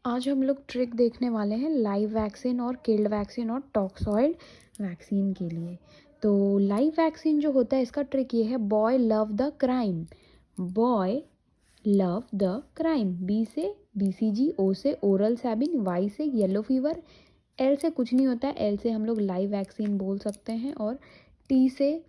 आज हम लोग ट्रिक देखने वाले हैं लाइव वैक्सीन और किल्ड वैक्सीन और टॉक्सॉइड वैक्सीन के लिए। तो लाइव वैक्सीन जो होता है इसका ट्रिक ये है, boy love the crime. Boy love the crime. B से बीसीजी, ओ से ओरल सैबिन, वाई से येलो फीवर, एल से कुछ नहीं होता है, एल से हम लोग लाइव वैक्सीन बोल सकते हैं, और टी से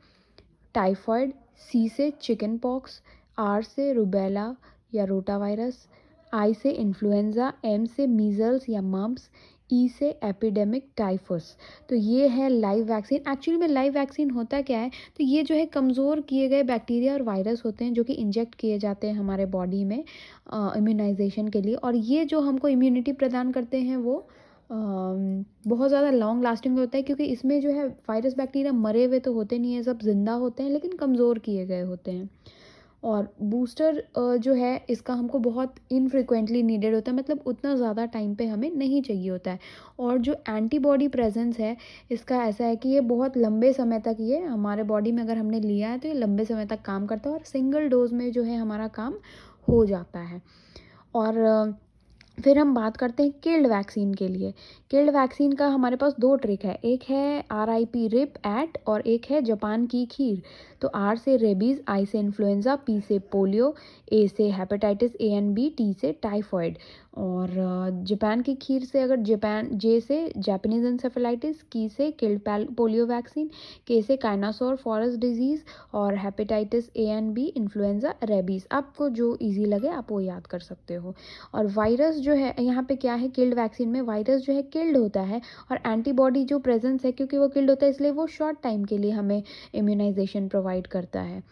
टाइफॉइड, सी से चिकन पॉक्स, आर से रुबेला या रोटा वायरस, आई से इन्फ्लुएंज़ा, एम से मीज़ल्स या मम्प्स, ई से एपिडेमिक टाइफस। तो ये है लाइव वैक्सीन। एक्चुअली में लाइव वैक्सीन होता क्या है, तो ये जो है कमज़ोर किए गए बैक्टीरिया और वायरस होते हैं जो कि इंजेक्ट किए जाते हैं हमारे बॉडी में इम्यूनाइजेशन के लिए, और ये जो हमको इम्यूनिटी प्रदान करते हैं वो बहुत ज़्यादा लॉन्ग लास्टिंग होता है, क्योंकि इसमें जो है वायरस बैक्टीरिया मरे हुए तो होते नहीं है, सब जिंदा होते हैं लेकिन कमज़ोर किए गए होते हैं। और बूस्टर जो है इसका हमको बहुत इनफ्रिक्वेंटली नीडेड होता है, मतलब उतना ज़्यादा टाइम पे हमें नहीं चाहिए होता है। और जो एंटीबॉडी प्रेजेंस है इसका ऐसा है कि ये बहुत लंबे समय तक, ये हमारे बॉडी में अगर हमने लिया है तो ये लंबे समय तक काम करता है, और सिंगल डोज में जो है हमारा काम हो जाता है। और फिर हम बात करते हैं किल्ड वैक्सीन के लिए। किल्ड वैक्सीन का हमारे पास दो ट्रिक है, एक है RIP रिप एट और एक है जापान की खीर। तो आर से रेबीज़, आई से इन्फ्लुएंजा, पी से पोलियो, ए से hepatitis A and B, T से टाइफॉइड। और जापान की खीर से अगर जे से जापानीज इंसेफेलाइटिस, की से किल्ड पोलियो वैक्सीन, के से काइनासोर फॉरेस्ट डिजीज़, और hepatitis A and B influenza rabies. आपको जो ईजी लगे आप वो याद कर सकते हो। और वायरस जो है यहाँ पे क्या है, किल्ड वैक्सीन में वायरस जो है किल्ड होता है, और एंटीबॉडी जो प्रेजेंस है क्योंकि वो किल्ड होता है इसलिए वो शॉर्ट टाइम के लिए हमें इम्यूनाइजेशन प्रोवाइड करता है।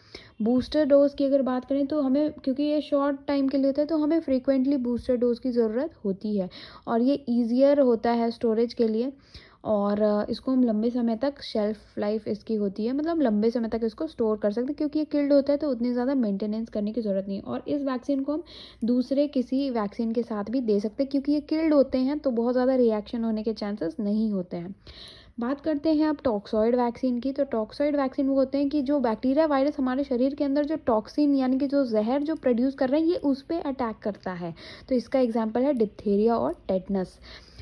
बूस्टर डोज की अगर बात करें तो हमें, क्योंकि ये शॉर्ट टाइम के लिए होता है तो हमें फ्रीक्वेंटली बूस्टर डोज की ज़रूरत होती है, और ये ईजियर होता है स्टोरेज के लिए। और इसको हम लंबे समय तक, शेल्फ लाइफ इसकी होती है, मतलब लंबे समय तक इसको स्टोर कर सकते हैं, क्योंकि ये किल्ड होता है तो उतनी ज़्यादा मेंटेनेंस करने की ज़रूरत नहीं है। और इस वैक्सीन को हम दूसरे किसी वैक्सीन के साथ भी दे सकते हैं, क्योंकि ये किल्ड होते हैं तो बहुत ज़्यादा रिएक्शन होने के चांसेस नहीं होते हैं। बात करते हैं अब टॉक्सॉइड वैक्सीन की। तो टॉक्सॉइड वैक्सीन वो होते हैं कि जो बैक्टीरिया वायरस हमारे शरीर के अंदर जो टॉक्सिन यानी कि जो जहर जो प्रोड्यूस कर रहे हैं ये उस पर अटैक करता है। तो इसका एग्जाम्पल है डिप्थीरिया और टेटनस।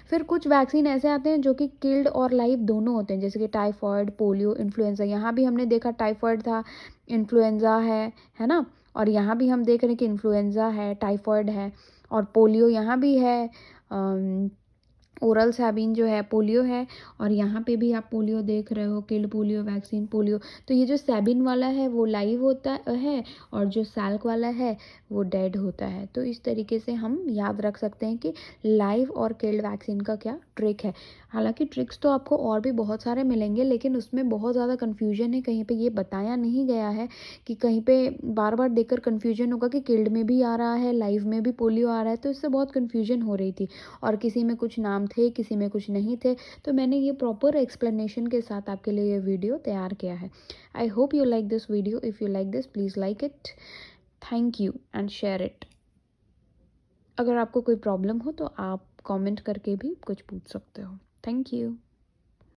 फिर कुछ वैक्सीन ऐसे आते हैं जो कि किल्ड और लाइव दोनों होते हैं, जैसे कि टाइफॉइड, पोलियो, इन्फ्लुएंजा। यहाँ भी हमने देखा टाइफॉइड था, इन्फ्लुएंजा है ना। और यहाँ भी हम देख रहे हैं कि इन्फ्लुएंजा है, टाइफॉइड है, और पोलियो यहाँ भी है, ओरल सैबिन जो है पोलियो है, और यहाँ पे भी आप पोलियो देख रहे हो, किल्ड पोलियो वैक्सीन पोलियो। तो ये जो सैबिन वाला है वो लाइव होता है, और जो सैल्क वाला है वो डेड होता है। तो इस तरीके से हम याद रख सकते हैं कि लाइव और किल्ड वैक्सीन का क्या ट्रिक है। हालांकि ट्रिक्स तो आपको और भी बहुत सारे मिलेंगे, लेकिन उसमें बहुत ज़्यादा कन्फ्यूजन है, कहीं पे ये बताया नहीं गया है कि कहीं पे बार बार देखकर कन्फ्यूजन होगा कि किल्ड में भी आ रहा है, लाइव में भी पोलियो आ रहा है, तो इससे बहुत कन्फ्यूजन हो रही थी, और किसी में कुछ नाम थे किसी में कुछ नहीं थे। तो मैंने ये प्रॉपर एक्सप्लेनेशन के साथ आपके लिए ये वीडियो तैयार किया है। I hope you like this video. If you like this please like it, thank you and share it. अगर आपको कोई प्रॉब्लम हो तो आप कमेंट करके भी कुछ पूछ सकते हो। Thank you.